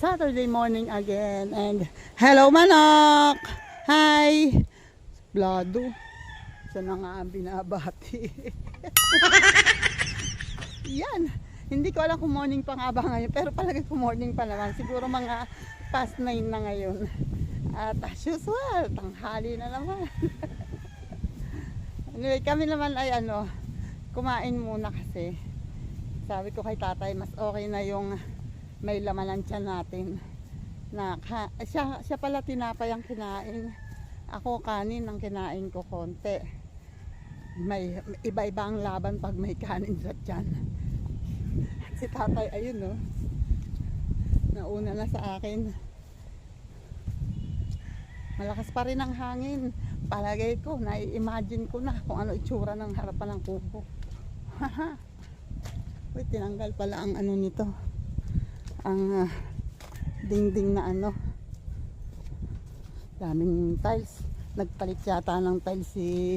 Saturday morning again. And hello manok! Hi! Blado. Siya na nga ang binabati. Yan. Hindi ko alam kung morning pa nga ba ngayon. Pero palagi ko morning pa naman. Siguro mga past 9 na ngayon. At as usual, tanghali na naman. Anyway, kami naman ay kumain muna kasi. Sabi ko kay tatay, mas okay na yung may laman ng tiyan natin. Siya pala tinapay ang kinain. Ako kanin ang kinain ko konti. May iba-iba ang laban pag may kanin sa tiyan. Si tatay ayun no. Nauna na sa akin. Malakas pa rin ang hangin. Palagay ko, nai-imagine ko na kung ano itsura ng harapan ng kubo. Wait, tinanggal pala ang nito. Ang dingding na daming tiles. Nagpalit yata ng tiles si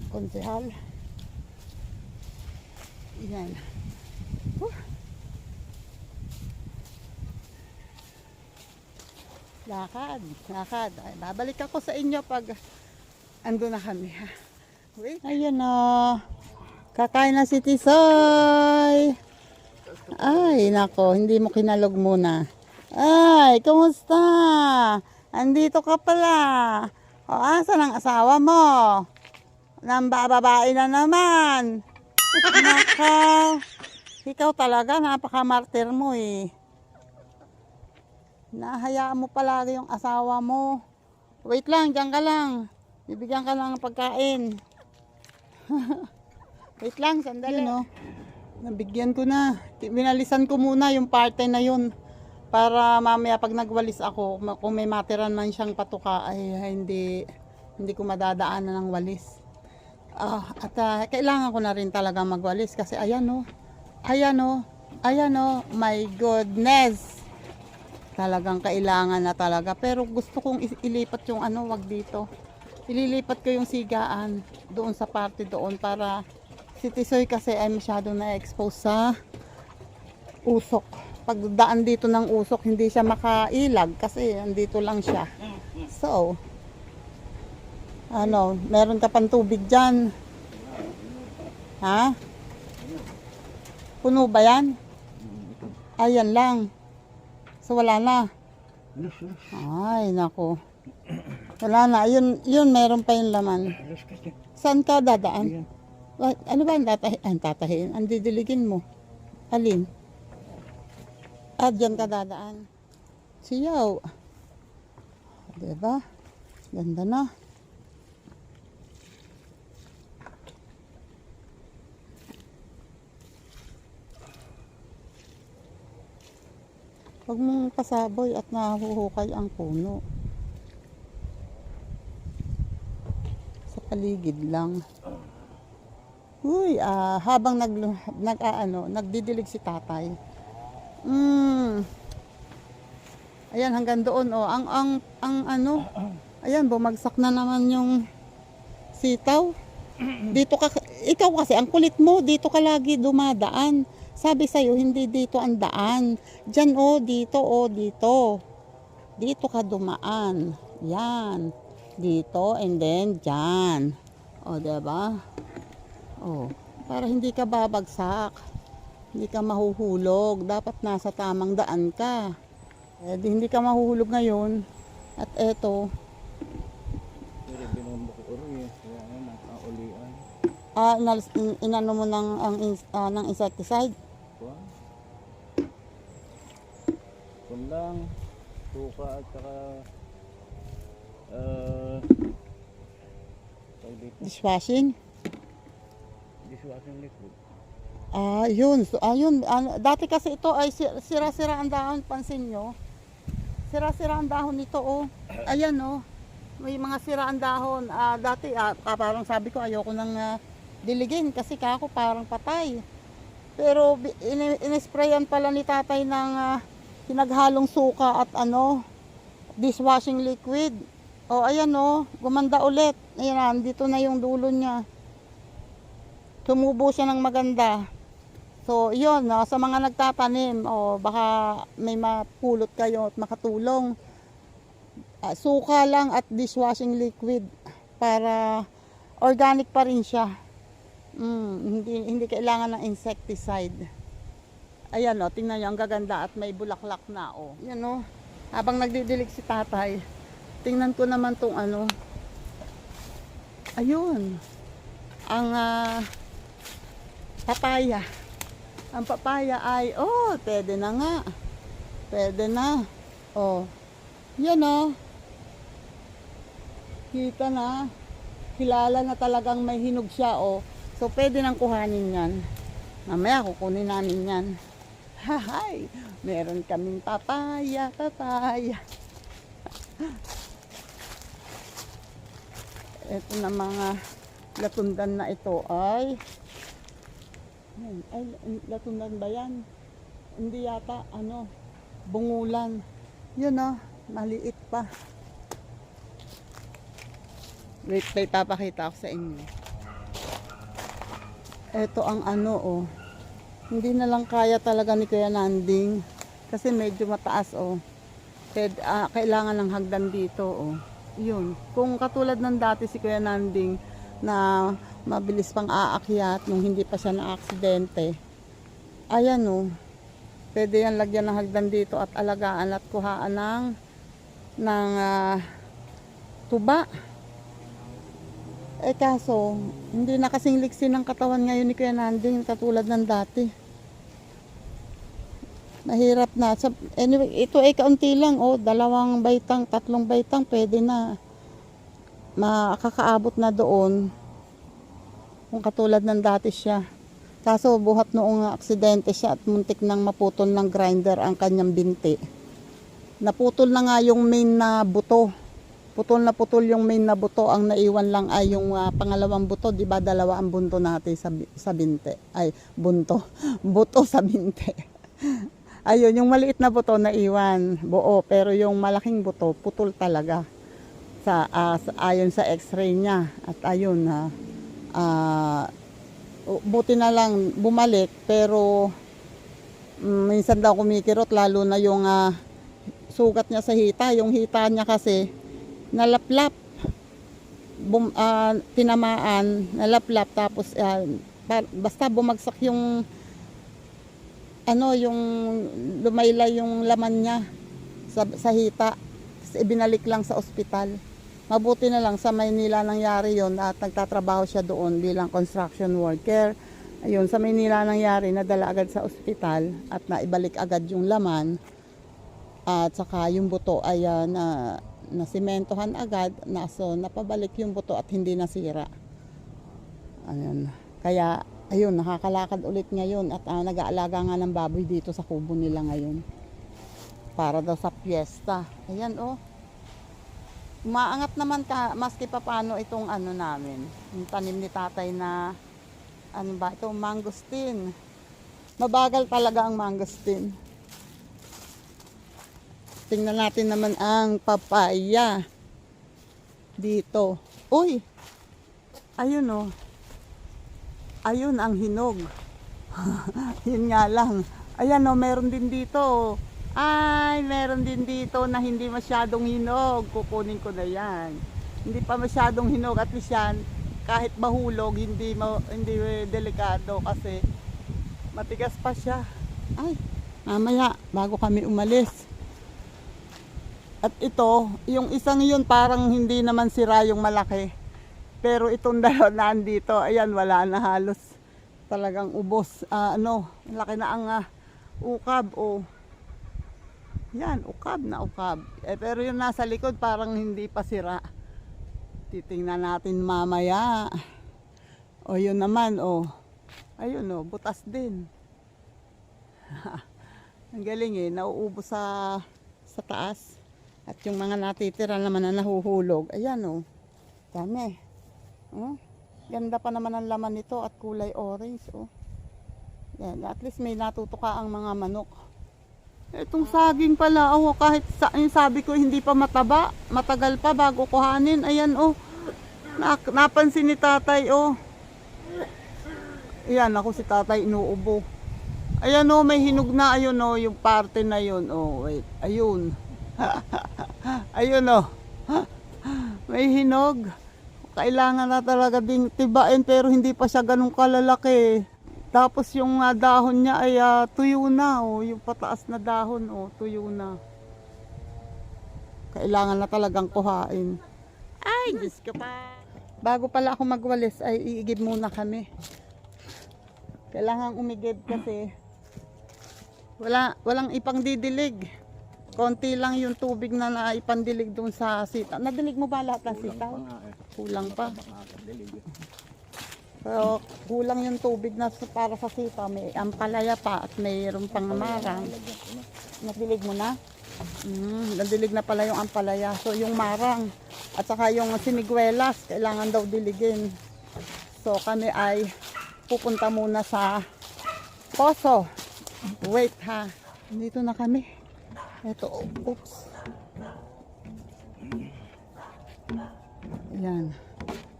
konsehal. Yan. Lakad. Ay, babalik ako sa inyo pag ando na kami ha. Wait. Ayun o. Kakain na si Tisoy. Ay, nako, hindi mo kinalog muna. Ay, kumusta? Andito ka pala. O, asan ang asawa mo? Nambababae na naman. Nako, ikaw talaga, napaka-martir mo eh. Nahayaan mo palagi yung asawa mo. Wait lang, dyan ka lang. Bibigyan ka lang ng pagkain. Wait lang, sandali. Yun, nabigyan ko na. Binalisan ko muna yung parte na yun. Para mamaya pag nagwalis ako, kung may matiran man siyang patuka, ay hindi ko madadaanan ng walis. At kailangan ko na rin talaga magwalis kasi ayan o, my goodness. Talagang kailangan na talaga. Pero gusto kong ilipat yung wag dito. Ililipat ko yung sigaan doon sa parte doon para si Tisoy kasi ay masyado na-expose sa usok. Pag daan dito ng usok, hindi siya makailag kasi andito lang siya. So, meron ka pang tubig dyan. Ha? Puno ba yan? Ayan lang. So, wala na. Ay, nako. Wala na. Yun, meron pa yung laman. Saan ka dadaan? Ano ba ang tatahin? Ang didiligin mo? Alin? Diyan ka dadaan. Siyaw. Diba? Ganda na. Huwag mong pasaboy at nahuhukay ang puno. Sa paligid lang. Uy, habang nagdidilig si tatay. Ayan, hanggang doon ayan, bumagsak na naman yung sitaw. Dito ka, ikaw kasi ang kulit mo, dito ka lagi dumadaan. Sabi sa'yo, hindi dito ang daan. Diyan dito. Dito ka dumaan. Yan. Dito and then dyan. Diba? Para hindi ka babagsak. Hindi ka mahuhulog. Dapat nasa tamang daan ka. Hindi ka mahuhulog ngayon. At eto. Inano mo ng insecticide? Kunlang, tuka at saka dishwashing liquid. Yun. Dati kasi ito ay sira-sira ang dahon, pansin nyo. Sira-sira ang dahon nito Ayan may mga sira ang dahon. Dati parang sabi ko ayoko nang diligin kasi kako parang patay. Pero inisprayan pala ni tatay ng pinaghalong suka at dishwashing liquid. Ayan gumanda ulit. Ayan, dito na yung dulo niya. Tumubo siya ng maganda. So, yun, no, sa mga nagtatanim, baka may mapulot kayo at makatulong. Suka lang at dishwashing liquid para organic pa rin siya. Hindi kailangan ng insecticide. Ayan, tingnan nyo, ang gaganda at may bulaklak na, Yan, habang nagdidilig si tatay, tingnan ko naman tong ayun, ang papaya. Ang papaya ay, pwede na nga. Pwede na. Yan kita na. Kilala na talagang may hinog siya, So, pwede nang kuhanin yan. Mamaya, kukunin namin yan. Hahay! Meron kaming papaya. Ito na mga latundan na ito ay latundan ba yan? Hindi yata, bungulan. Yun maliit pa. Wait, papakita ko sa inyo. Ito ang hindi na lang kaya talaga ni Kuya Nanding kasi medyo mataas kailangan ng hagdan dito Yun, kung katulad ng dati si Kuya Nanding na mabilis pang aakyat nung hindi pa siya na-aksidente. Ayan pwede yan lagyan ng hagdan dito at alagaan at kuhaan ng tuba. Kaso, hindi na kasing liksi ng katawan ngayon ni Kuya Nanding katulad ng dati. Mahirap na. Anyway, ito ay kaunti lang. 2 baitang, 3 baitang, pwede na. Makakaabot na doon. Kung katulad ng dati siya. Kaso buhat noong aksidente siya at muntik nang maputol ng grinder ang kanyang binti. Naputol na nga yung main na buto. Putol na putol yung main na buto. Ang naiwan lang ay yung pangalawang buto. Diba 2 ang bunto natin sa binti. Ay, bunto. Buto sa binti. Ayun, yung maliit na buto naiwan. Buo. Pero yung malaking buto, putol talaga. Ayon sa x-ray niya. At ayun buti na lang bumalik pero minsan daw kumikirot lalo na yung sugat niya sa hita. Yung hita niya kasi nalaplap, tinamaan, nalaplap tapos basta bumagsak yung yung lumaylay yung laman niya sa hita. Ibinalik lang sa ospital. Mabuti na lang sa Maynila nangyari yon at nagtatrabaho siya doon bilang construction worker. Ayun, sa Maynila nangyari, nadala agad sa ospital at naibalik agad yung laman. At saka yung buto ay nasimentohan agad, so napabalik yung buto at hindi nasira. Ayun. Kaya, ayun, nakakalakad ulit ngayon at nag-aalaga nga ng baboy dito sa kubo nila ngayon. Para daw sa piyesta. Ayan Umaangat naman maski pa paano itong namin. Yung tanim ni tatay na ito, mangosteen. Mabagal talaga ang mangosteen. Tingnan natin naman ang papaya. Dito. Uy! Ayun Ayun ang hinog. Yun nga lang. Ayan meron din dito. Ay, meron din dito na hindi masyadong hinog. Kukunin ko na yan. Hindi pa masyadong hinog at least yan, kahit mahulog, hindi delikado kasi matigas pa siya. Ay, mamaya, bago kami umalis. At ito, yung isang yun parang hindi naman sira yung malaki. Pero itong dalawa na andito, ayan, wala na halos. Talagang ubos. Laki na ang ukab Yan, ukab na ukab. Pero yung nasa likod parang hindi pa sira. Titingnan natin mamaya. Yun naman, ayun butas din. Ang galing nauubos sa taas. At yung mga natitira naman na nahuhulog. Ayan dami. Ganda pa naman ang laman nito at kulay orange. Yan, at least may natutuka ang mga manok. Itong saging pala, kahit yung sabi ko hindi pa mataba, matagal pa bago kuhanin. Ayan napansin ni tatay. Ayan, ako si tatay inuubo. Ayan o, may hinog na. Ayun o, yung parte na yun. Oh, wait. Ayun. Ayun o. May hinog. Kailangan na talaga ding tibain pero hindi pa siya ganun kalalaki. Tapos yung dahon niya ay tuyo na. Oh. Yung pataas na dahon, oh, tuyo na. Kailangan na talagang kuhain. Ay, Diyos ko pa. Bago pala ako magwalis ay iigib muna kami. Kailangan umigib kasi walang ipang didilig. Konti lang yung tubig na naipandilig doon sa sita. Nadilig mo ba lahat ng sitaw? Kulang pa. Pero kulang yung tubig na para sa sita. May ampalaya pa at mayroon pang marang. Nadilig mo na? Nadilig na pala yung ampalaya. So yung marang at saka yung siniguelas kailangan daw diligin. So kami ay pupunta muna sa poso. Wait ha. Dito na kami. Ito, oops. Yan.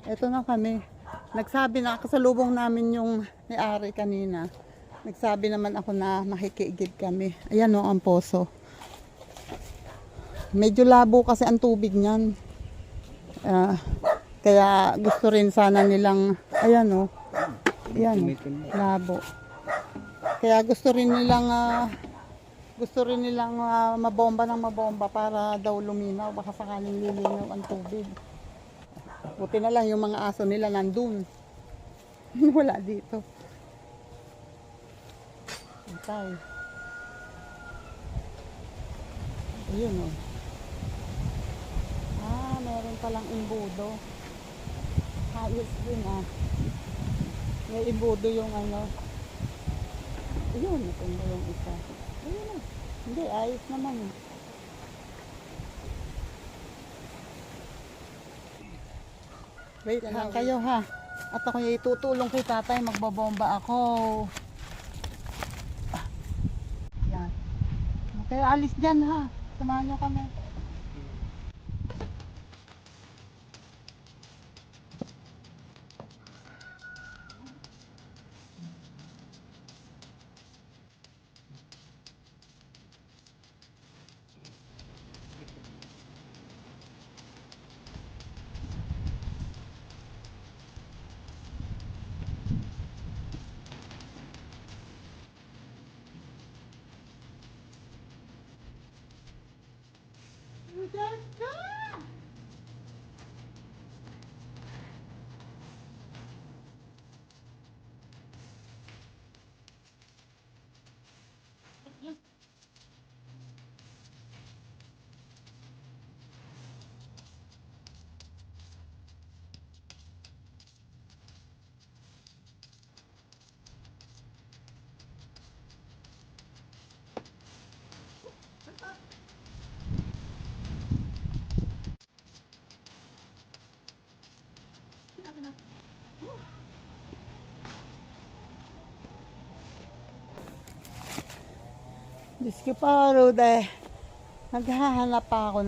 Ito na kami. Nagsabi na, kasalubong namin yung may-ari kanina. Nagsabi naman ako na makikiigib kami. Ayan o, ang poso. Medyo labo kasi ang tubig niyan. Kaya gusto rin sana nilang, ayan o. Ayan o, labo. Kaya gusto rin nilang mabomba ng mabomba para daw luminaw. Baka sakaling lilinaw ang tubig. Buti na lang yung mga aso nila nandun. Wala dito. Antay. Ayun o. Meron palang imbudo. Ayos din May imbudo yung ano. Ayun, ito na yung isa. Ayun na. Hindi, ayos naman. Wait lang kayo ha. At ako yung itutulong kay tatay. Magbabomba ako. Yan. Okay, alis dyan ha. Samahan nyo kami. Diyos ko pa, Rude. Naghahanap pa ako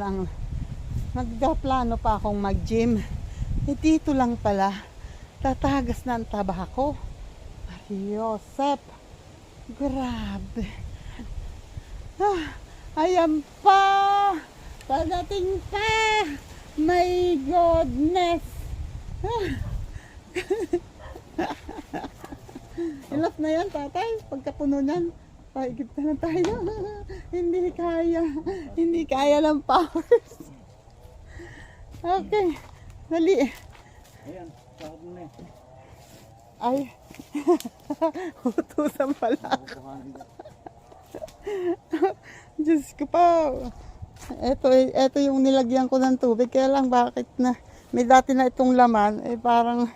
nagdaplano pa akong mag-gym. Dito lang pala. Tatagas na ang taba ko. Mariosep. Grabe. Ayan pa. Padating pa. My goodness. Enough na yan, tatay. Pagkapuno niyan. Paigib na tayo. Hindi kaya. Hindi kaya ng powers. Okay. Dali. Ayan, sahod na Ay. Utusan pala ako. Diyos ko pa. Ito yung nilagyan ko ng tubig. Kaya lang bakit na may dati na itong laman. Parang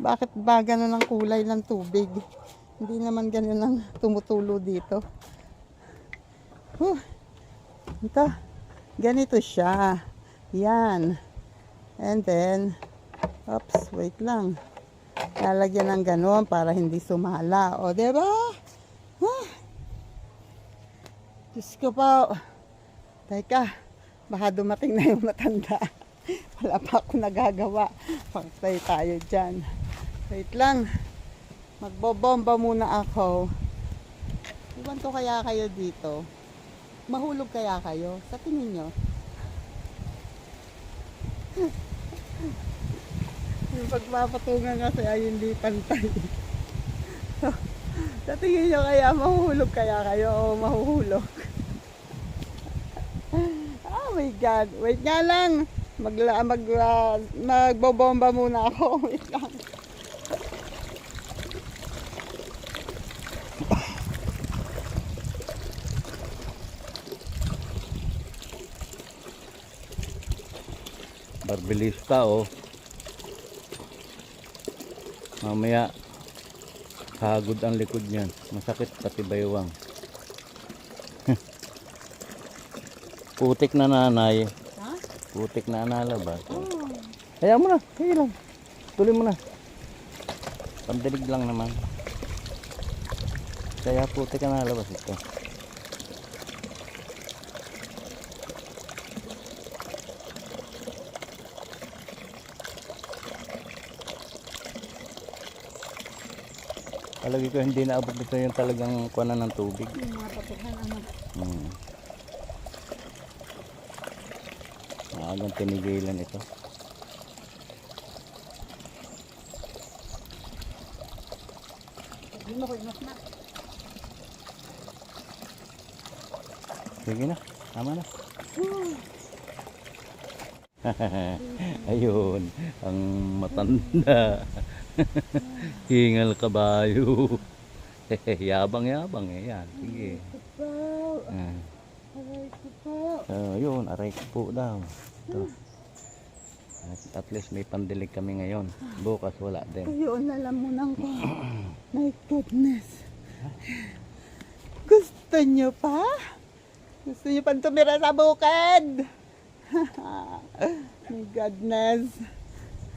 bakit ba ganun ang kulay ng tubig? Hindi naman ganyan ang tumutulo dito. Ito. Ganito siya. Yan. And then, oops, wait lang. Lalagyan ng gano'n para hindi sumala. O, diba? Diyos ko pa. Teka, baka dumating na yung matanda. Wala pa ako nagagawa. Pagtay tayo dyan. Wait lang. Magbobomba muna ako. Iwan ko kaya kayo dito. Mahulog kaya kayo? Sa tingin nyo? Yung pagpapatungan kasi ay hindi pantay. Sa tingin nyo kaya mahuhulog kaya kayo o mahuhulog? Oh my God. Wait nga lang. Magbobomba muna ako. Wait lang. Barbilista oh. Mamaya hagod ang likod niyan. Masakit pati baywang. Putik na nanay. Ha? Putik na nalabas. Oh. Hayaan mo na. Sige lang. Tuloy mo na. Pandilig lang naman. Kaya putik na nalabas ito. Palagi ko hindi naabot dito yung talagang kuwanan ng tubig. Yung mga patuhan ano. Maagang tinigilan ito. Hindi mo ko inos na. Sige na. Tama na. Ayun. Ang matanda. Hingal kabayo. Yabang-yabang eh. Yan. Sige. Aray ko po. Yun. Aray ko po daw. Ito. At least may pandilig kami ngayon. Bukas wala din. Ayun, lalamunan ko. My goodness. Gusto nyo pa? Gusto nyo pa tumira sa bukid? My goodness.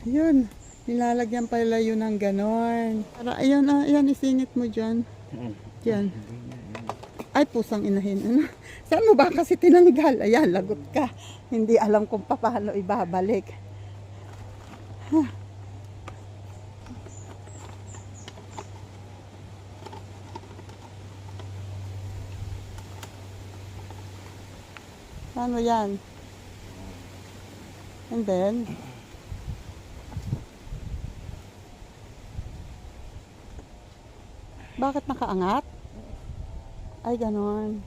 Ayun. Nilalagyan pala yun ng ganon. Para, ayan, isingit mo dyan. Dyan. Ay, pusang inahin. Ano? Saan mo ba kasi tinanggal? Ayan, lagot ka. Hindi alam kung paano ibabalik. Paano yan? And then, bakit nakaangat? Ay, ganon.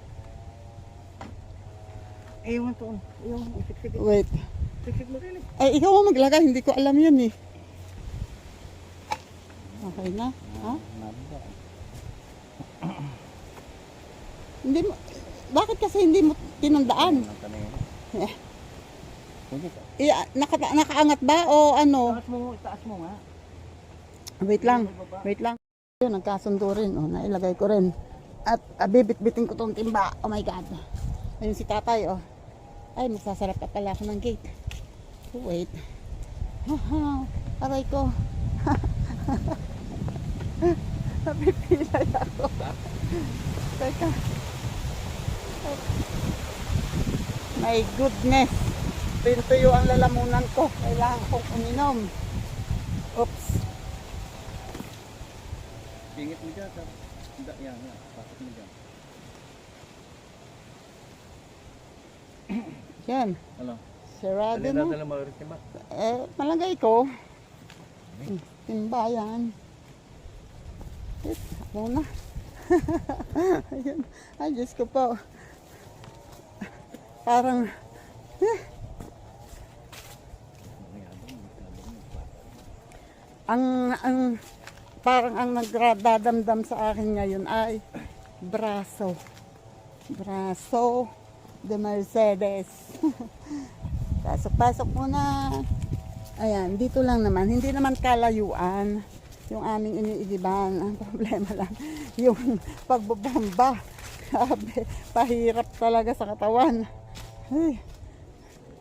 Ayun to. Ayun. Isiksik. Wait. Isiksik mo rin eh. Ay, ikaw ang maglagay. Hindi ko alam yun eh. Okay na? Ha? Hindi mo, bakit kasi hindi mo tinandaan? Eh, nakaangat ba o ano? Itaas mo nga. Wait lang. Yun, nagkasundo rin. O, nailagay ko rin. At bibit-bitin ko tong timba. Oh my God. Ayun si tatay, oh. Ay, magsasarap pa pala ako ng gate. Oh, wait. Haha, aray ko. Napipilay ako. Teka. My goodness. Pintuyo ang lalamunan ko. Kailangan kong uminom. Oops. Pingit mo dyan. Yan. Pasok mo dyan. Yan. Ano? Sarado Alin na. natin lang maritima? Malagay ko. Timba yan. Ako na. Ayun. Ay, Diyos ko po. Parang, parang ang nagdadamdam sa akin ngayon ay braso de Mercedes. Pasok muna. Ayan, dito lang naman, hindi naman kalayuan yung aming iniigiban. Ang problema lang yung pagbobomba. Grabe, pahirap talaga sa katawan. Ay,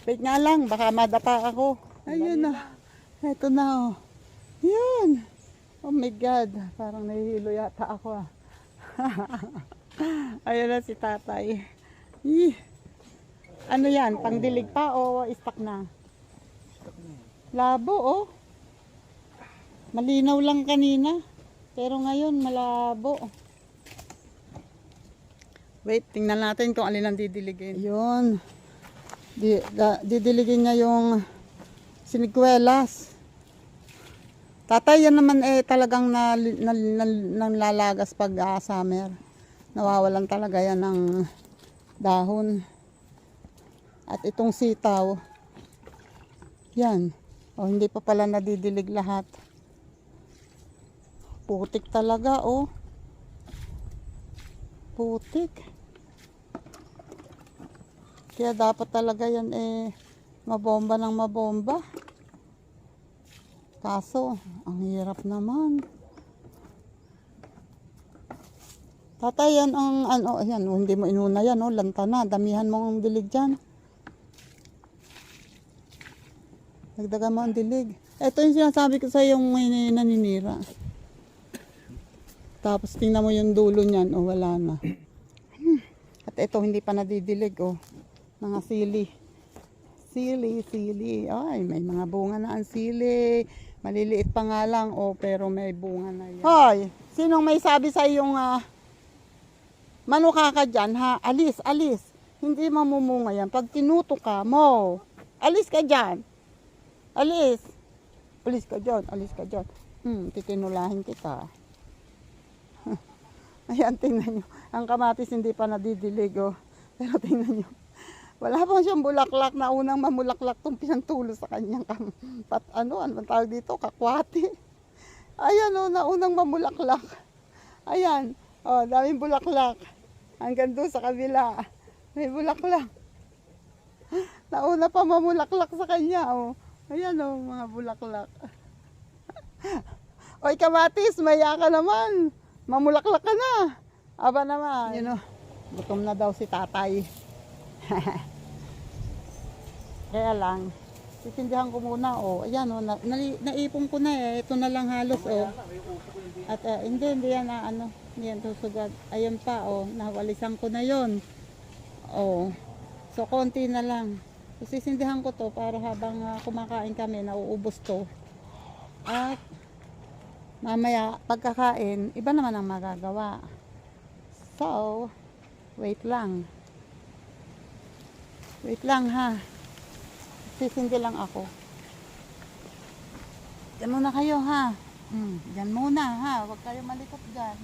wait nga lang, baka madapa ako. Ayun na, eto na oh. Yun. Oh my God, parang nahihilo yata ako ah. Ayun na si tatay. Ano yan, pangdilig pa o istak na? Labo oh. Malinaw lang kanina, pero ngayon malabo. Wait, tingnan natin kung alin ang didiligin. Yun. Didiligin niya yung siniguelas. Tatay, yan naman talagang nalalagas pag summer. Nawawalan talaga yan ng dahon. At itong sitaw, yan. O, hindi pa pala nadidilig lahat. Putik talaga, oh. Putik. Kaya dapat talaga yan mabomba ng mabomba. Kaso, ang hirap naman. Tatay, yan ang ano, ayan, hindi mo inuna yan, oh, lanta na. Damihan mo ang dilig dyan. Dagdagan mo ang dilig. Ito yung sinasabi ko sa yung naninira. Tapos tingnan mo yung dulo niyan, oh, wala na. At ito hindi pa nadidilig, oh. Mga sili. Sili. Ay, may mga bunga na ang sili. Maliliit pa nga lang, oh, pero may bunga na yan. Hoy, sinong may sabi sa yung manuka ka dyan, ha? Alis. Hindi mamumunga yan. Pag tinuto ka mo, alis ka dyan. Alis ka dyan. Titinulahin kita. Ayan, tingnan nyo. Ang kamatis hindi pa nadidilig, oh. Pero tingnan nyo. Wala pa siyang bulaklak na unang mamulaklak tong pinantulo sa kanyang ano tawag dito? Kakwati. Ayan, oh, naunang mamulaklak. Ayan, oh, daming bulaklak. Hanggang doon sa kabila. May bulaklak. Nauna pa mamulaklak sa kanya, oh. Ayan, oh, mga bulaklak. Oy, kamatis, maya ka naman. Mamulaklak ka na. Aba naman. You know, gutom na daw si tatay. Kaya lang, sisindihan ko muna, oh. Ayan, oh, naipon ko na, ito na lang halos, oh. At hindi yan na ano, hindi yan susugad. Ayun pa, oh, nawalisan ko na yon. Oh. So konti na lang. So, sisindihan ko to para habang kumakain kami, nauubos to. At mamaya pagkakain, iba naman ang magagawa. So, wait lang. Wait lang, ha. Sisindi lang ako. Diyan muna kayo, ha. Diyan muna, ha. Huwag kayo malikot dyan.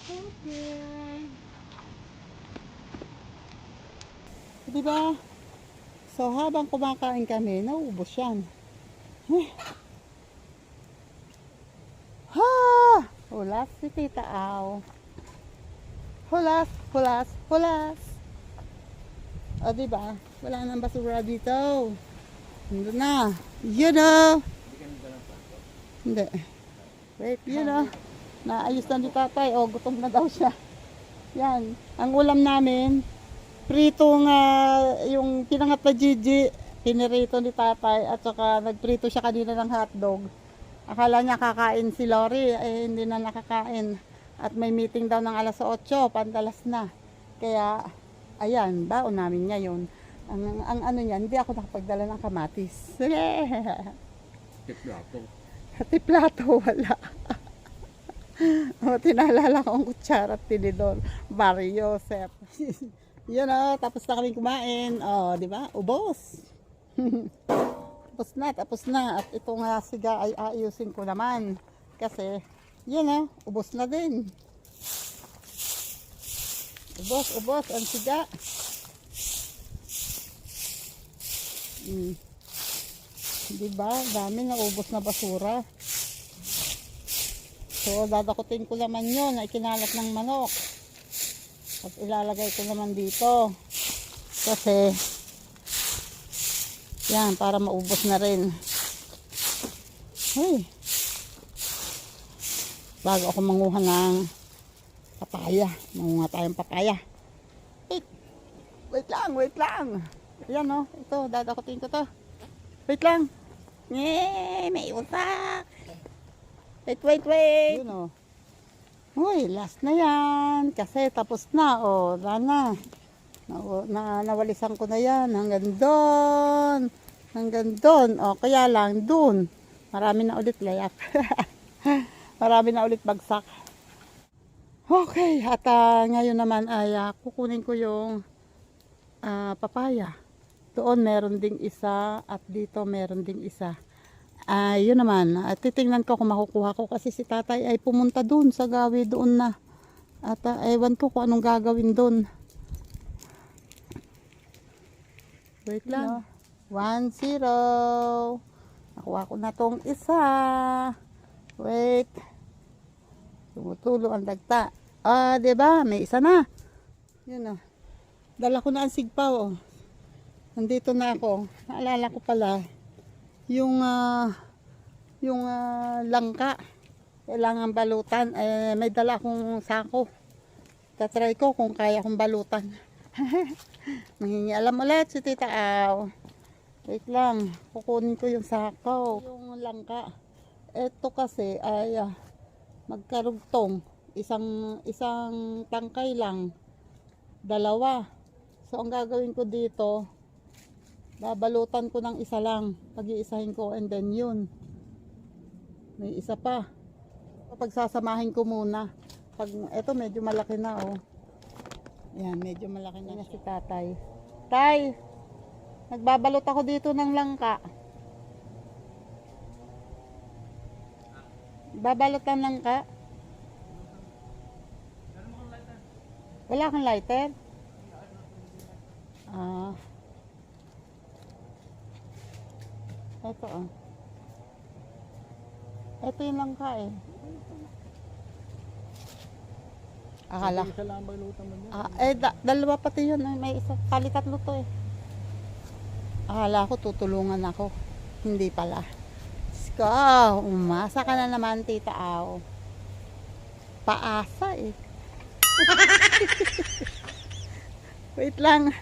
Okay. Diba? So, habang kumakain kami, nauubos yan. Ha! Hulas si Tita Aw. Hulas. O, diba? Wala nang basura dito. Hindi na. You know. Hindi. Wait, you know. Naayos na ni tatay. O, gutom na daw siya. Yan. Ang ulam namin, pritong yung pinangat na Gigi, pinirito ni tatay at saka nagprito siya kanina ng hotdog. Akala niya kakain si Lori, hindi na nakakain. At may meeting daw ng alas 8, pandalas na. Kaya, ayan, baon namin ngayon. Ang ano niya, hindi ako nakapagdala ng kamatis. Tiplato, wala. Tinalala ko ang kutsara at tinidor. Barry Joseph. Yun o, tapos na kami kumain. O, di ba? Ubos. Tapos na. At itong siga ay ayusin ko naman. Kasi, yun o, ubos na din. Ubos ang siga. Diba? Dami na ubos na basura. So, dadakutin ko naman yun na ikinalat ng manok. At ilalagay ko naman dito. Kasi, yan, para maubos na rin. Hey. Bago ako manguha ng papaya. Manguha tayong papaya. Wait lang. Ayan o, ito, dadakutin ko to. Wait lang. May utak. Wait. Yun o. Uy, last na yan. Kasi tapos na. O, wala na. Nawalisan ko na yan. Hanggang doon. O, kaya lang doon. Marami na ulit layak. Marami na ulit bagsak. Okay, at ngayon naman ay kukunin ko yung papaya. Doon meron ding isa at dito meron ding isa. Yun naman, titingnan ko kung makukuha ko kasi si tatay ay pumunta doon sa gawi doon na. At ewan ko kung anong gagawin doon. Wait lang. 1-0. Nakuha ko na tong isa. Wait. Tumutulo ang dagta. Diba? May isa na. Yun o. Dala ko na ang sigpaw o. Nandito na ako. Naalala ko pala yung langka. Kailangan balutan. May dala akong sako. Tatry ko kung kaya kong balutan. Mangingialam ulit si Tita Aw. Wait lang. Kukunin ko yung sako. Yung langka. Ito kasi ay magkarugtong. Isang tangkay lang. Dalawa. So ang gagawin ko dito, babalutan ko ng isa lang. Pag-iisahin ko and then yun. May isa pa. Pagsasamahin ko muna. Ito medyo malaki na oh. Yan, medyo malaki na si tatay. Tay, nagbabalot ako dito ng langka. Babalutan langka. Wala kang lighter? Ito oh. Ito yung langka eh. Akala. Isa lang balutan mo Dalawa pati yun. May isa. Kali tatlo to eh. Akala ko tutulungan ako. Hindi pala. Ko, umasa ka na naman, Tita Aw. Paasa eh. Wait lang.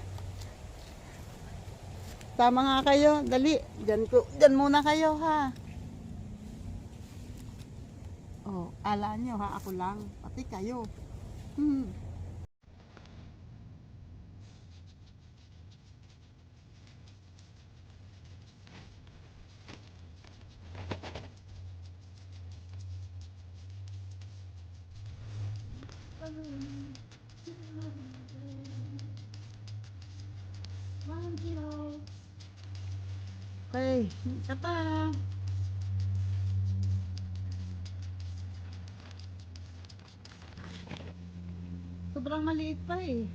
Tama nga kayo. Dali. Diyan muna kayo ha. Oh, ala nyo ha. Ako lang. Pati kayo. Okay, isa pa. Sobrang maliit pa eh.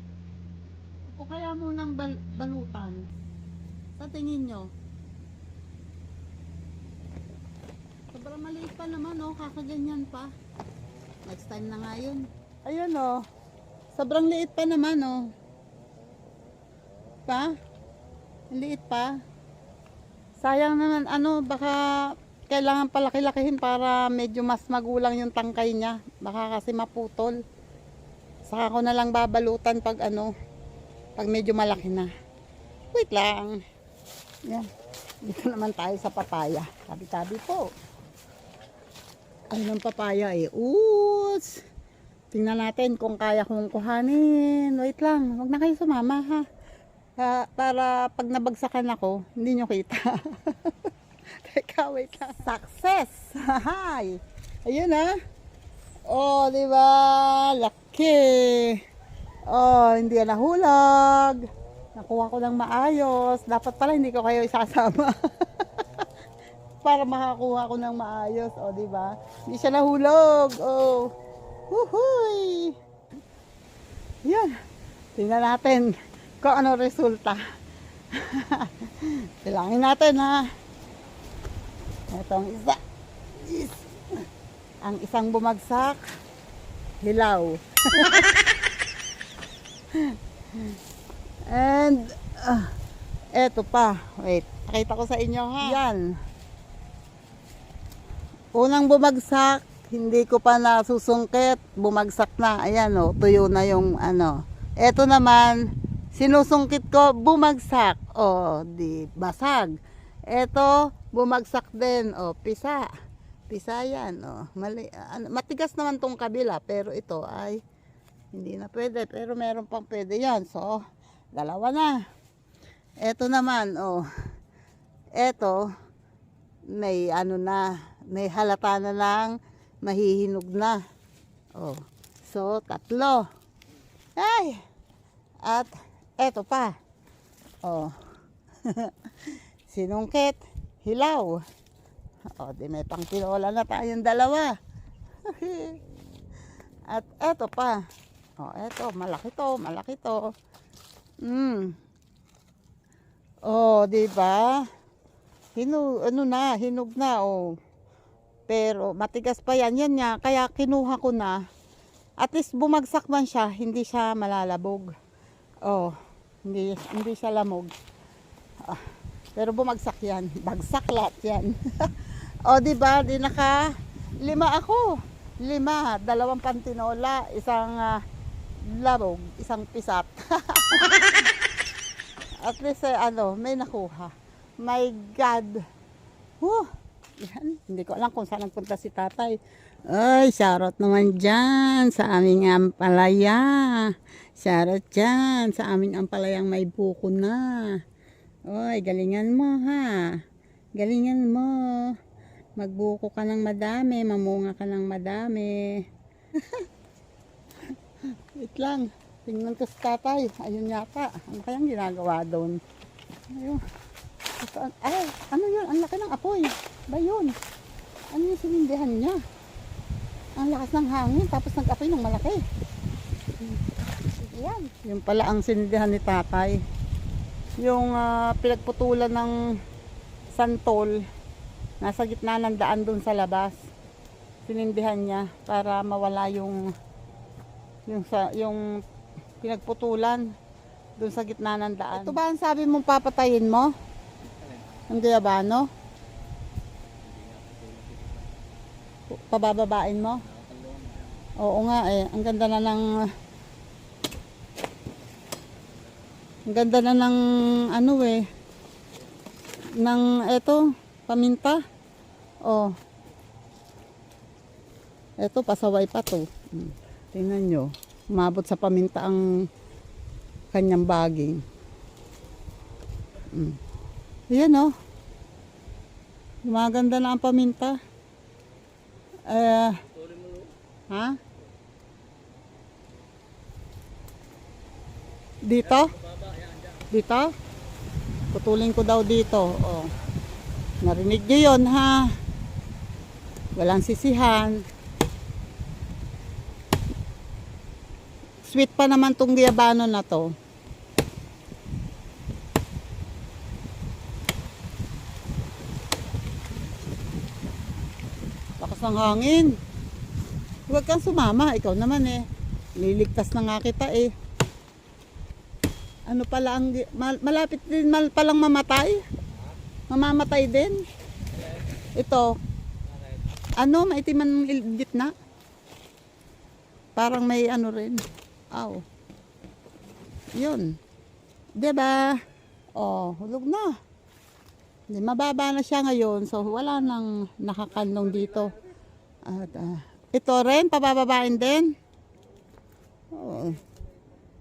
O kaya munang balutan. Sa tingin nyo? Sobrang maliit pa naman oh, kakaganyan pa. Next time na nga yun. Ayun oh. Sobrang liit pa naman oh. Pa? Liit pa. Sayang naman baka kailangan palaki-lakihin para medyo mas magulang yung tangkay niya. Baka kasi maputol. Saka ko na lang babalutan pag pag medyo malaki na. Wait lang. Yan. Dito naman tayo sa papaya. Tabi-tabi po. Ayun ang papaya eh. Oops. Tingnan natin kung kaya kong kuhanin. Wait lang. Huwag na kayo sumama ha. Para pag nabagsakan ako, hindi nyo kita. Teka, wait lang. Success! Hi! Ayun ha. Oh, di ba? Laki. Oh, hindi na nahulog. Nakuha ko ng maayos. Dapat pala hindi ko kayo isasama. Para makakuha ko ng maayos. Oh, di ba? Hindi siya nahulog. Oh. Woohoo! Yan. Tingnan natin kung ano resulta. Bilangin natin ha. Itong isa. Yes. Ang isang bumagsak, hilaw. And, eto pa. Wait, pakita ko sa inyo ha. Yan. Unang bumagsak, hindi ko pa nasusungkit. Bumagsak na. Ayan o, tuyo na yung ano. Eto naman, sinusungkit ko, bumagsak. O, di basag. Eto, bumagsak din. O, pisa. Pisa yan. O, mali. Matigas naman tong kabila, pero ito ay hindi na pwede. Pero meron pang pwede yan. So, dalawa na. Eto naman, o. Eto, may ano na, may halata na lang, mahihinog na. O, so, tatlo. Ay! At, eto pa. O. Sinungkit, hilaw. O, di may pang tinola na tayong dalawa. At eto pa. O, eto, malaki to, malaki to. O, di ba? Hinog na, o. Pero, matigas pa yan. Yan nga, kaya kinuha ko na. At least, bumagsak man siya, hindi siya malalabog. O, hindi siya lamog. Pero bumagsak yan. Bagsak lahat yan. O, diba? Di naka 5 ako. 5. 2 pantinola. Isang labog. Isang pisat. At least, may nakuha. My God. Yan. Hindi ko alam kung saan nagpunta si tatay. Ay, shoutout naman dyan sa aming ampalaya. Shoutout dyan sa aming ampalayang may buko na. Oy, galingan mo ha. Galingan mo. Magbuko ka ng madami, mamunga ka ng madami. Wait lang. Tingnan ko sa tatay. Ayun yata. Ano kayang ginagawa doon? Ayun. Ay, ano yun? Ang laki ng apoy. Ba yun? Ano yung sinindihan niya? Ang lakas ng hangin. Tapos nag-apoy ng malaki. Yan. Yun pala ang sinindihan ni tatay. Yung pinagputulan ng santol nasa gitna ng daan dun sa labas, sinindihan niya para mawala yung pinagputulan dun sa gitna ng daan. Ito ba ang sabi mong papatayin mo? Ang guyabano? Pabababain mo? Oo nga eh, ang ganda na ng ng eto, paminta. Oh. Eto, pasaway pa to. Tingnan nyo. Umabot sa paminta ang kanyang baging. Ayan oh. Gumaganda na ang paminta. Ha? Dito? Dito? Putulin ko daw dito. Oh. Narinig nyo yun ha? Walang sisihan. Sweet pa naman tong guyabano na to. Lakas ng hangin. Huwag kang sumama. Ikaw naman eh. Liligtas na nga kita eh. Ano pala ang malapit din palang mamatay? Mamamatay din. Ito. Ano, maitim ang gitna. Parang may ano rin. Aw. Yun. 'Di ba? Oh, hulog na. Hindi, mababa na siya ngayon. So wala nang nakakanlong dito. At ito rin pabababain din. Oh.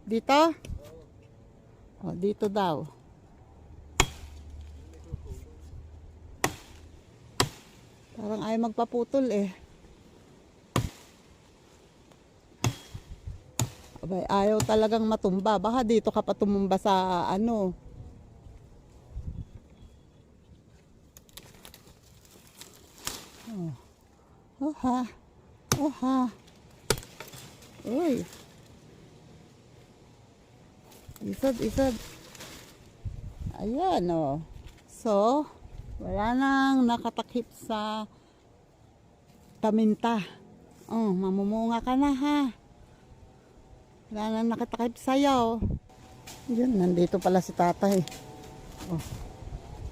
Dito? Oh, dito daw. Parang ayaw magpaputol eh. Abay, ayaw talagang matumba. Baka dito ka pa tumumba sa ano. Oh. Oh ha. Oh ha. Uy. Isod. Ayan, oh. So, wala nang nakatakip sa paminta. Oh, mamumunga ka na, ha. Wala nang nakatakip sa'yo. Yun, nandito pala si tatay. Oh.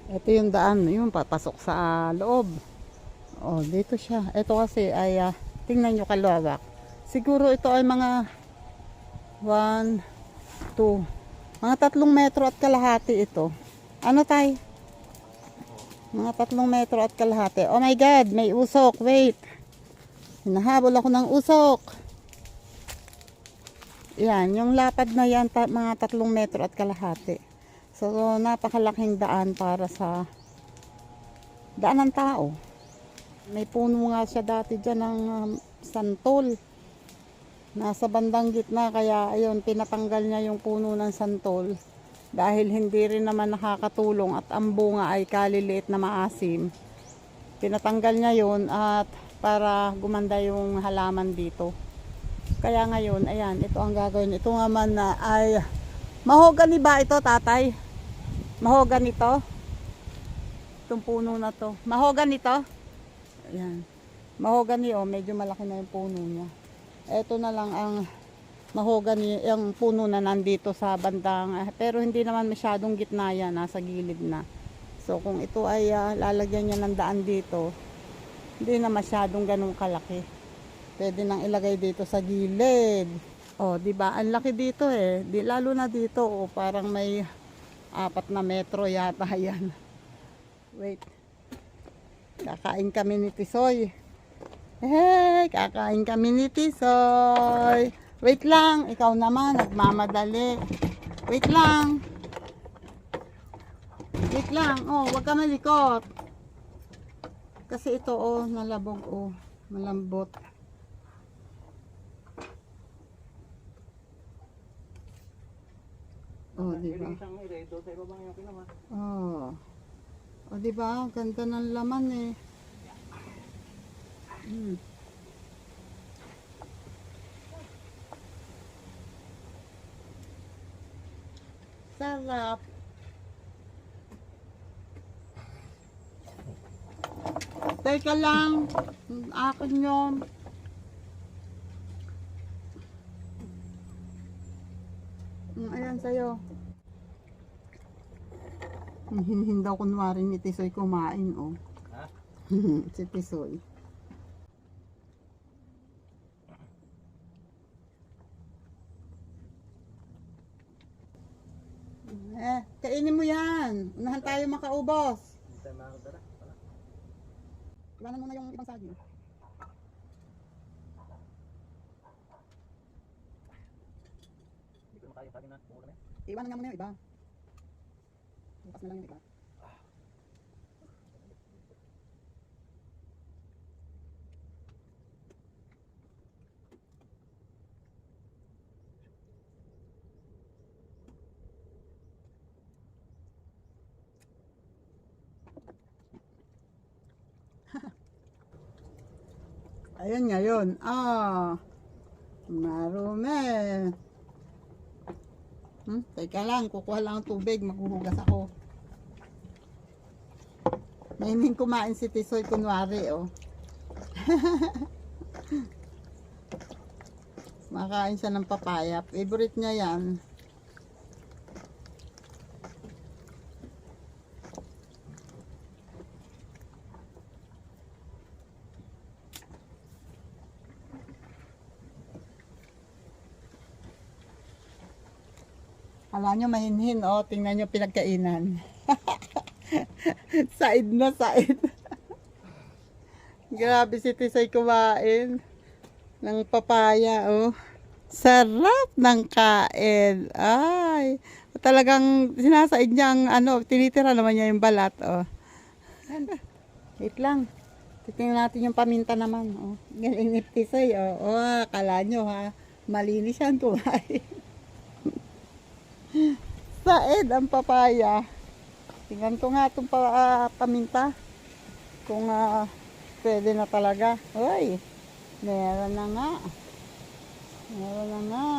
Ito yung daan, yung papasok sa loob. Oh, dito siya. Ito kasi ay, tingnan nyo kalawak. Siguro ito ay mga 1, 2, mga 3 metro at kalahati ito. Ano tay? Mga 3 metro at kalahati. Oh my God, may usok. Wait. Hinahabol ako ng usok. Yan, yung lapad na yan, mga 3 metro at kalahati. So, napakalaking daan para sa daan ng tao. May puno nga siya dati dyan ng santol. Nasa bandang gitna, kaya ayun, pinatanggal niya yung puno ng santol. Dahil hindi rin naman nakakatulong at ang bunga ay kaliliit na maasim. Pinatanggal niya yun at para gumanda yung halaman dito. Kaya ngayon, ayan, ito ang gagawin. Ito naman na ay, mahogany ba ito, tatay? Mahogany ito? Itong puno na to. Mahogany ito? Ayan. Mahogany, oh, medyo malaki na yung puno niya. Ito na lang ang mahogany, yung puno na nandito sa bandang, pero hindi naman masyadong gitna yan, nasa gilid na. So kung ito ay lalagyan niya ng daan dito, hindi na masyadong ganun kalaki. Pwede nang ilagay dito sa gilid. Oh, di ba? Ang laki dito eh. Di lalo na dito, oh, parang may 4 na metro yata yan. Wait. Kakain kami ni Tisoy. Hey, kakain kami ni Tisoy. Wait lang, ikaw naman, nagmamadali. Wait lang. Wait lang, oh, wag ka malikot. Kasi ito, oh, nalabog, oh, malambot. Oh, di ba? Oh. Oh, di ba? Ganda ng laman eh. Sarap. Teka lang. Akin yun. Ayan sa'yo. Hindaw kunwari ni Tisoy kumain, oh. Ha? Si Tisoy. Kainin mo yan. Unahan tayo makaubos. Hindi tayo makakadara. Iwanan mo na yung ibang saging. Hindi ko makaya saging na. Iwanan nga muna yung iba. Bukas na lang yung iba. Ayan ngayon. Marumi. Teka lang, kukuha lang ang tubig, maghuhugas ako. Mahiling kumain si Tisoy kunwari, oh. Makain siya ng papaya. Favorite niya yan. Alam nyo, mahinhin, oh. Tingnan nyo pinagkainan. Said na said. Grabe si Tisoy kumain ng papaya, oh. Sarap ng kain. Ay, talagang sinasaid niyang, tinitira naman niya yung balat, oh. Wait lang. Titingnan natin yung paminta naman, oh. Galing ni Tisoy, oh. Oh, akala nyo, ha. Malinis yan kumain. Said ang papaya. Tingnan ko nga itong paminta. Kung pwede na talaga. Uy, meron na nga. Meron na nga.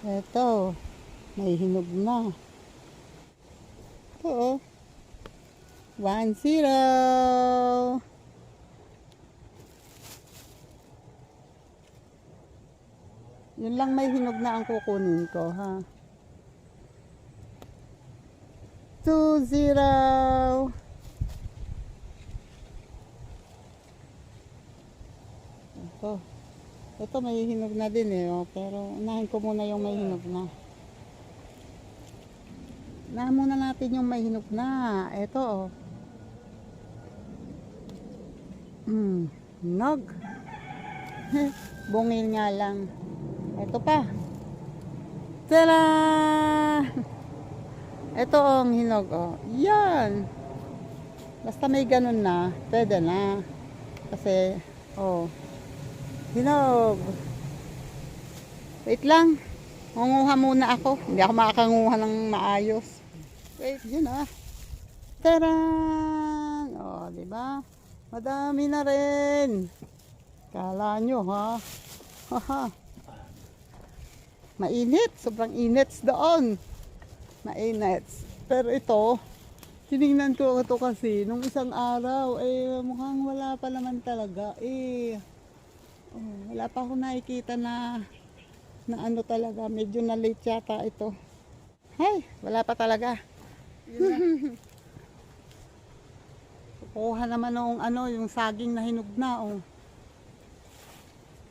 Eto, may hinog na. Ito oh. 1-0. Yun lang may hinog na ang kukunin ko, ha. 2-0. Ito may hinog na din eh, oh. Pero unahin ko muna yung may hinog na. Unahin muna natin yung may hinog na. Ito oh. Hinog. Bungil nga lang. Ito pa. Tada! Ito ang hinog oh. Yan. Basta may ganun na, pwede na. Kasi, oh. Hinog. Wait lang. Manguha muna ako. Hindi ako makakanguha ng maayos. Wait, yun ah. Taran! O, diba? Madami na rin. Kala nyo ha. Haha. Mainit. Sobrang init doon. Mainit. Pero ito, tinignan ko ito kasi nung isang araw, eh mukhang wala pa naman talaga. Wala pa ako nakikita na ano talaga, medyo na late yata ito. Hey, wala pa talaga. Kukuha naman ng ano, yung saging na hinog na oh.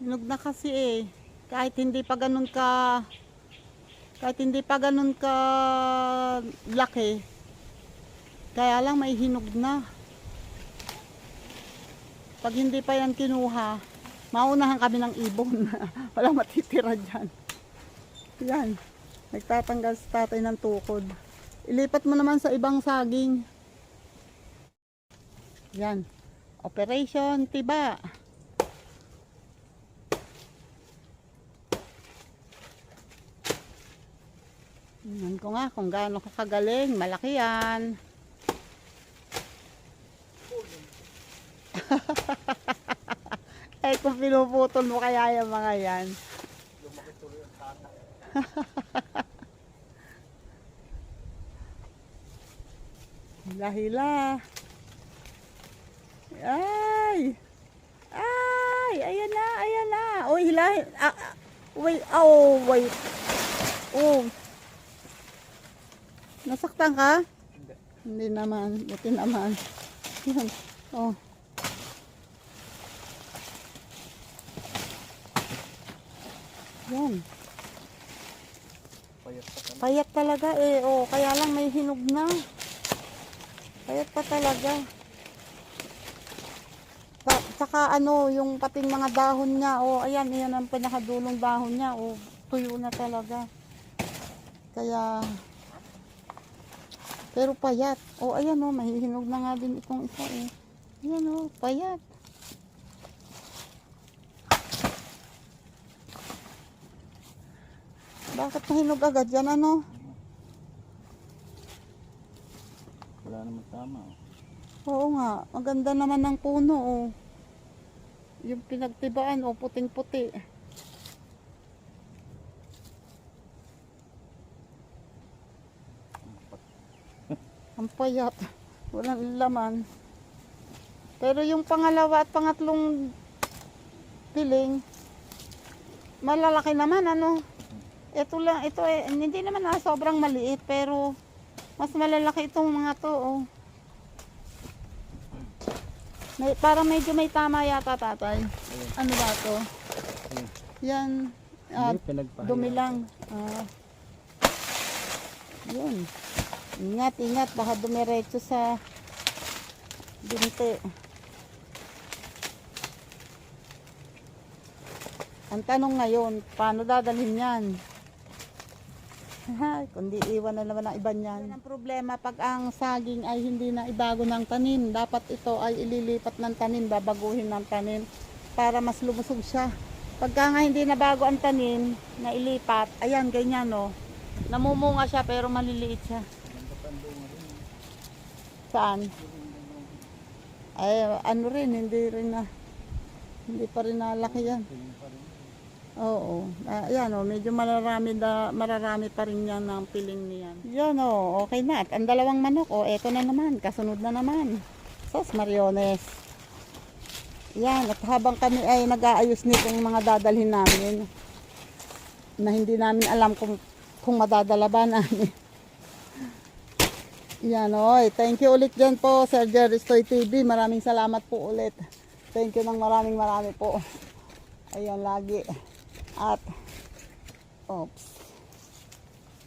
Hinog na kasi eh. Kahit hindi pa ganun ka laki. Kaya lang may hinog na. Pag hindi pa yan kinuha, maunahan kami ng ibon. Walang matitira dyan. Yan. Nagtatanggal sa tatay ng tukod. Ilipat mo naman sa ibang saging. Yan. Operation Tiba. Tingnan ko nga kung gaano kakagaling. Malaki yan. Eh kung pinuputol mo kaya yung mga yan. Hila-hila. Ay! Ay! Ayan na! Ayan na! Uy, hila! Wait! Oh, wait! Oh! Nasaktan ka? Hindi. Hindi naman. Buti naman. Yan. Oh. Yan. Payat talaga eh. Oh, kaya lang may hinog na. Payat pa talaga. Saka ano, yung pating mga dahon niya, oh, ayan, ayan ang pinakadulong dahon niya, oh, tuyo na talaga. Kaya, pero payat. Oh, ayan, oh, mahihinog na nga din itong isa, eh. Ayan, oh, payat. Bakit mahinog agad yan, ano? Wala naman tama. Oo nga, maganda naman ng puno, oh. Yung pinagtibaan, oh, puting-puti. Ang payat. Walang laman. Pero yung pangalawa at pangatlong piling, malalaki naman, ano. Ito lang, ito eh, hindi naman na sobrang maliit, pero mas malalaki itong mga to, oh. Para medyo may tama yata, tatay. Ano ba to? Yan. Dumi lang. Yun. Ingat, ingat. Baka dumiretso sa binti. Ang tanong ngayon, paano dadalhin yan? Kundi iwan na naman ang iba niyan. Ang problema pag ang saging ay hindi na ibago ng tanim, dapat ito ay ililipat ng tanim, babaguhin ng tanim para mas lumusog siya. Pagka nga hindi na bago ang tanim na ilipat, ayan ganyan no. Namumunga siya pero maliliit siya. Saan? Ay ano rin, hindi pa rin nalaki yan. Oo. Yan o, medyo mararami pa rin yan ng piling niyan. Yan o, okay na. At ang dalawang manok, o eto na naman, kasunod na naman. Sos Mariones. Yan, at habang kami ay nag-aayos nitong mga dadalhin namin, na hindi namin alam kung madadala ba namin. Yan oy, thank you ulit dyan po, Sir Jerry Stoy TV. Maraming salamat po ulit. Thank you ng marami po. Ayan, lagi. At, oops.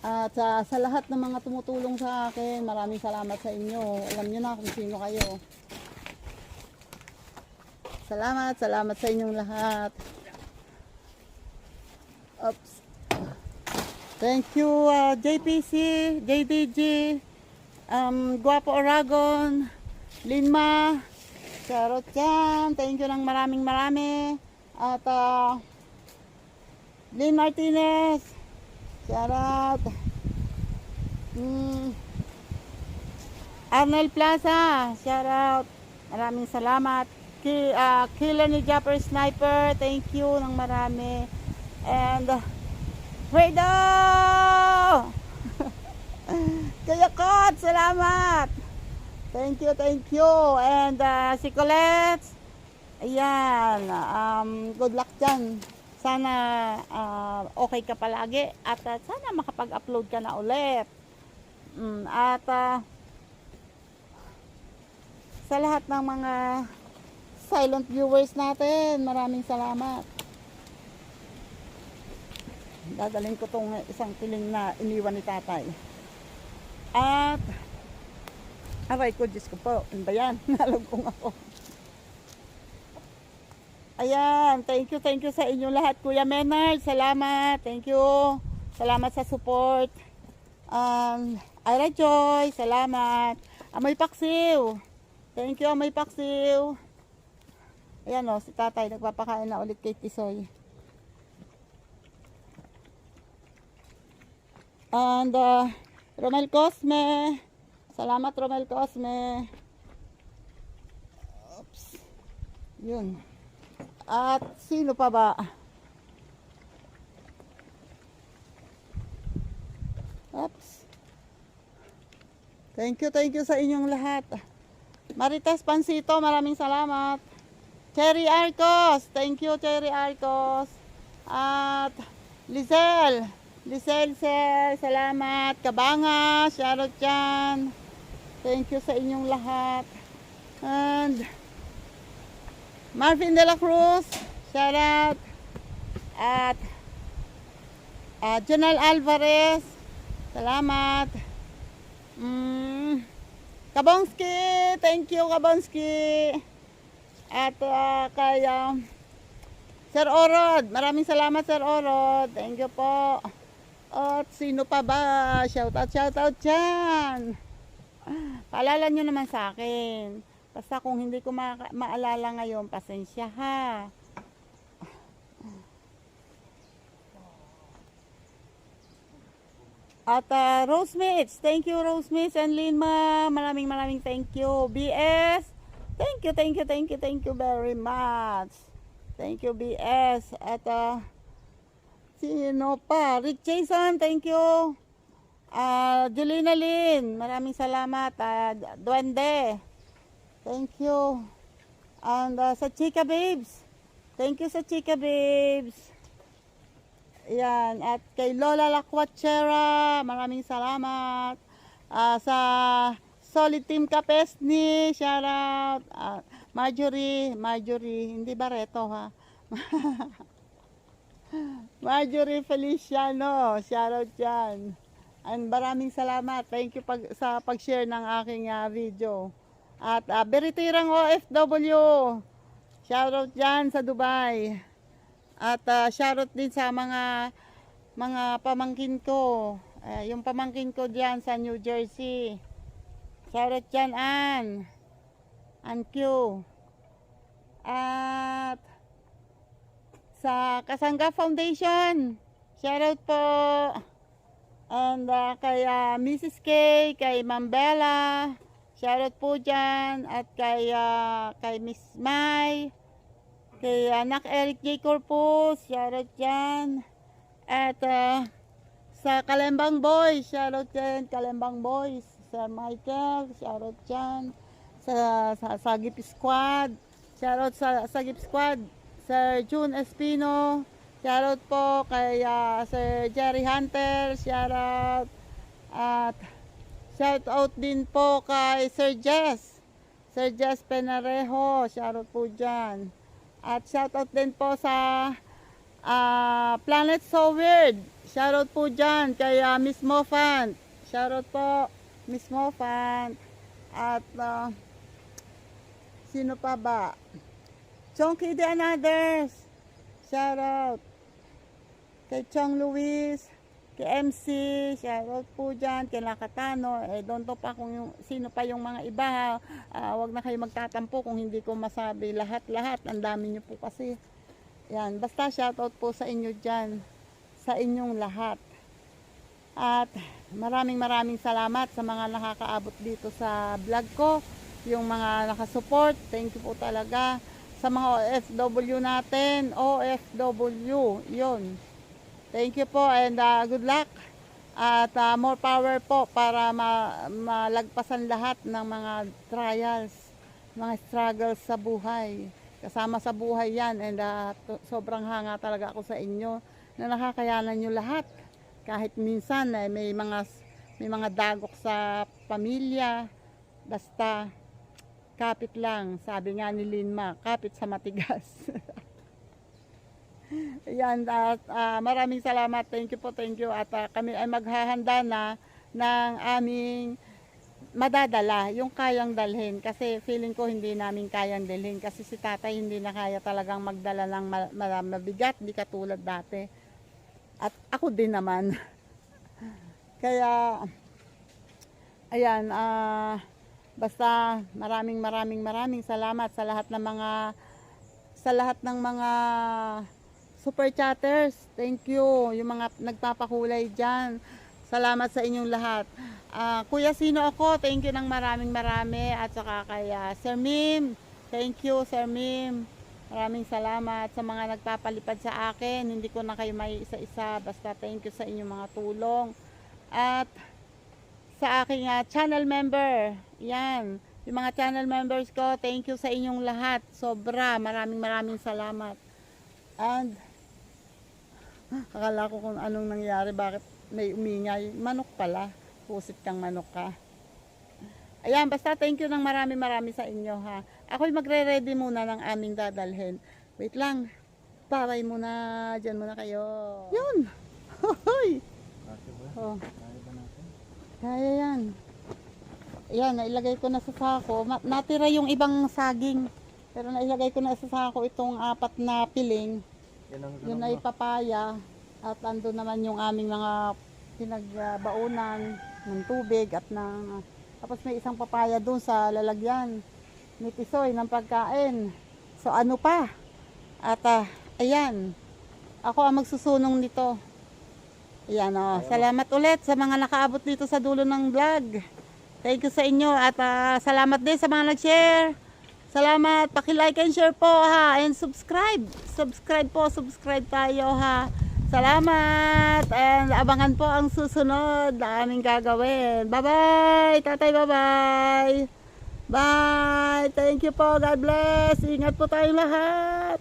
At sa lahat ng mga tumutulong sa akin, maraming salamat sa inyo. Alam nyo na kung sino kayo. Salamat sa inyong lahat. Oops. Thank you, JPC, JDG, Guapo Aragon, Linma, Charot yan. Thank you ng marami. At, Lynn Martinez, Charot. Arnel Plaza, Charot. Maraming salamat. Killer ni Japper Sniper, thank you ng marami. And Fredo Kaya Kot, salamat. Thank you. And si Colette, ayan, good luck dyan. Sana okay ka palagi. At sana makapag-upload ka na ulit. At sa lahat ng mga silent viewers natin, maraming salamat. Dadalhin ko tong isang piling na iniwan ni tatay. At aray ko, Diyos ko po, ano ba yan? Nalagkong ako. Ayan, thank you sa inyo lahat. Kuya Menard, salamat. Thank you. Salamat sa support. Ira Joy, salamat. Amoy Paksiw. Thank you, Amoy Paksiw. Ayan o, si tatay nagpapakain na ulit kay Tisoy. And Romel Cosme. Salamat Romel Cosme. Oops. Yun. At sino pa ba? Oops. Thank you sa inyong lahat. Marites Pansito, maraming salamat. Cherry Arcos, thank you Cherry Arcos. At Lizelle sir, salamat. Kabanga, shoutout dyan. Thank you sa inyong lahat. And Marvin de la Cruz, shoutout. At Jonal Alvarez, salamat. Kabonski, thank you Kabonski. At kay Sir Orod, maraming salamat Sir Orod. Thank you po. At sino pa ba? Shoutout dyan. Paalala nyo naman sa akin. Basta kung hindi ko maalala ngayon, pasensya ha. At Rosemates, thank you Rosemates and Linma. Maraming thank you. BS, thank you very much. Thank you BS. At sino pa? Rick Jason, thank you. Julina Lynn, maraming salamat. Duende, thank you. And sa Chika Babes, thank you sa Chika Babes. Yan, at kay Lola Lakwachera, maraming salamat. Sa Solid Team Kapesni, shoutout. Marjorie, hindi Barreto ha. Marjorie Feliciano, shoutout dyan. And maraming salamat. Thank you sa pag-share ng aking video. At Beritirang OFW, shoutout dyan sa Dubai. At shoutout din sa mga pamangkin ko. Yung pamangkin ko diyan sa New Jersey. Shoutout dyan, Ann Q. At sa Kasangga Foundation, shoutout po. And kay Mrs. K, kay Ma'am Bella, shoutout po dyan. At kay Miss Mai. Kay anak Eric J. Corpus, shoutout dyan. At sa Kalembang Boys, shoutout dyan, Kalembang Boys. Sir Michael, shoutout dyan. Sa Sagip Squad, shoutout sa Sagip Squad. Sir June Espino, shoutout po kay Sir Jerry Hunter, shoutout. At shoutout din po kay Sir Jess Penarejo, shoutout po dyan. At shoutout din po sa Planet So Weird, shoutout po dyan kay Miss Mofant, shoutout po Miss Mofant. At sino pa ba? Chonky the Anothers, shoutout kay Chong Luis, kay MC, shoutout po dyan, kay Lakatano. Don't know pa kung sino pa yung mga iba. Wag na kayo magtatampo kung hindi ko masabi lahat. Ang dami nyo po kasi. Yan, basta shoutout po sa inyo dyan, sa inyong lahat. At maraming salamat sa mga nakakaabot dito sa vlog ko, yung mga nakasupport, thank you po talaga. Sa mga OFW natin, OFW, yun. Thank you po and good luck. At more power po para malagpasan lahat ng mga trials, mga struggles sa buhay. Kasama sa buhay yan and sobrang hanga talaga ako sa inyo na nakakayanan nyo lahat. Kahit minsan may mga dagok sa pamilya, basta kapit lang. Sabi nga ni Linma, kapit sa matigas. Ayan, maraming salamat. Thank you. At kami ay maghahanda na ng aming madadala, yung kayang dalhin. Kasi feeling ko hindi namin kayang dalhin. Kasi si tatay hindi na kaya talagang magdala ng mabigat, di katulad dati. At ako din naman. Kaya, ayan, basta maraming salamat sa lahat ng mga super chatters. Thank you. Yung mga nagpapakulay dyan. Salamat sa inyong lahat. Kuya Sino ako, thank you ng marami. At saka kay Sir Mim. Thank you, Sir Mim. Maraming salamat sa mga nagpapalipad sa akin. Hindi ko na kayo may isa-isa. Basta thank you sa inyong mga tulong. At sa aking channel member. Yan. Yung mga channel members ko, thank you sa inyong lahat. Sobra. Maraming salamat. And akala ko kung anong nangyari, bakit may umingay. Manok pala. Pusit kang manok ka. Ayan, basta thank you ng marami sa inyo ha. Ako'y magre-ready muna ng aming dadalhin. Wait lang. Paray muna. Diyan muna kayo. Yun. Hoy. Oh. Kaya yan. Ayan, nailagay ko na sa sako. Natira yung ibang saging. Pero nailagay ko na sa sako itong 4 na piling. Yun ay papaya. At ando naman yung aming mga pinagbaunan ng tubig at ng tapos may isang papaya doon sa lalagyan ni Tisoy ng pagkain. So ano pa? At ayan. Ako ang magsusunong nito. Ayan o. Salamat ulit sa mga nakaabot dito sa dulo ng vlog. Thank you sa inyo at salamat din sa mga nag-share. Salamat, paki-like and share po ha, and subscribe tayo ha. Salamat, and abangan po ang susunod na aming gagawin. Bye-bye, tatay, bye-bye. Bye, thank you po, God bless. Ingat po tayong lahat.